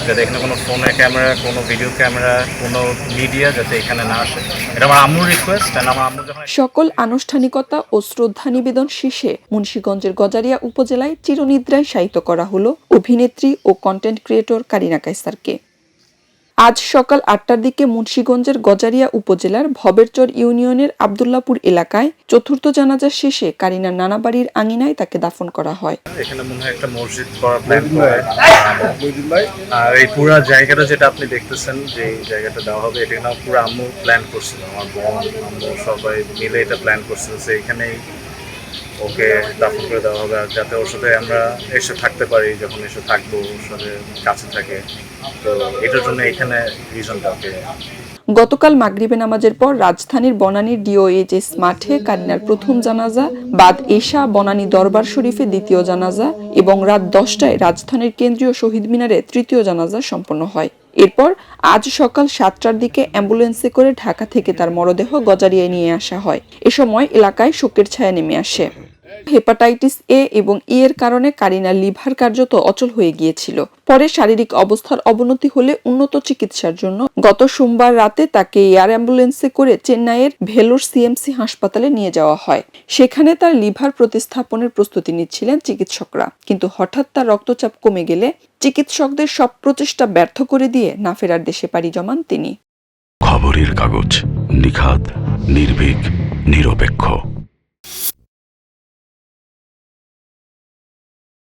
যাতে এখানে কোনো ফোনের ক্যামেরা, কোনো ভিডিও ক্যামেরা, কোনো মিডিয়া যাতে এখানে না আসে। এটা আমার আম্মুর রিকোয়েস্ট। আমার আম্মু যখন সকল আনুষ্ঠানিকতা ও শ্রদ্ধা নিবেদন শেষে মুন্সিগঞ্জের গজারিয়া উপজেলায় চিরনিদ্রায় শায়িত করা হলো অভিনেত্রী ও কন্টেন্ট ক্রিয়েটর কারিনা কায়সারকে। আজ সকাল ৮টার দিকে মুন্সিগঞ্জের গজারিয়া উপজেলার ভবেরচর ইউনিয়নের আব্দুল্লাপুর এলাকায় চতুর্থ জানাজা শেষে কারিনার নানা বাড়ির আঙিনায় তাকে দাফন করা হয়। এখানে মনে হয় একটা মসজিদ করার প্ল্যান করে, আর এই পুরো জায়গাটা যেটা আপনি দেখতেছেন যে এই জায়গাটা দেওয়া হবে, এটা না পুরো আম্মু প্ল্যান করছিল। আমার বোন, আম্মু সবাই মিলে এটা প্ল্যান করছিল যে এখানেই ওকে দাফন করে দেওয়া হবে, আর যাতে ওর সাথে আমরা এসে থাকতে পারি, যখন এসে থাকবো ওর সাথে কাছে থাকে। তো এটার জন্য এখানে রিজনটা ওকে। গতকাল মাগরিবে নামাজের পর রাজধানীর বনানীর ডিওএইচএস মাঠে কারিনার প্রথম জানাজা, বাদ এশা বনানী দরবার শরীফে দ্বিতীয় জানাজা এবং রাত 10টায় রাজধানীর কেন্দ্রীয় শহীদ মিনারে তৃতীয় জানাজা সম্পন্ন হয়। এরপর আজ সকাল 7টার দিকে অ্যাম্বুলেন্সে করে ঢাকা থেকে তার মরদেহ গজারিয়ায় নিয়ে আসা হয়। এ সময় এলাকায় শোকের ছায়া নেমে আসে। হেপাটাইটিস এ এবং ই এর কারণে কারিনার লিভার কার্যত অচল হয়ে গিয়েছিল। পরে শারীরিক অবস্থার অবনতি হলে উন্নত চিকিৎসার জন্য গত সোমবার রাতে তাকে এয়ার অ্যাম্বুলেন্সে করে চেন্নাইয়ের ভেলোর সিএমসি হাসপাতালে নিয়ে যাওয়া হয়। সেখানে তার লিভার প্রতিস্থাপনের প্রস্তুতি নিচ্ছিলেন চিকিৎসকরা, কিন্তু হঠাৎ তার রক্তচাপ কমে গেলে চিকিৎসকদের সব প্রচেষ্টা ব্যর্থ করে দিয়ে না ফেরার দেশে পাড়ি জমান তিনি। খবরের কাগজ, নিখাত, নির্ভীক, নিরপেক্ষ।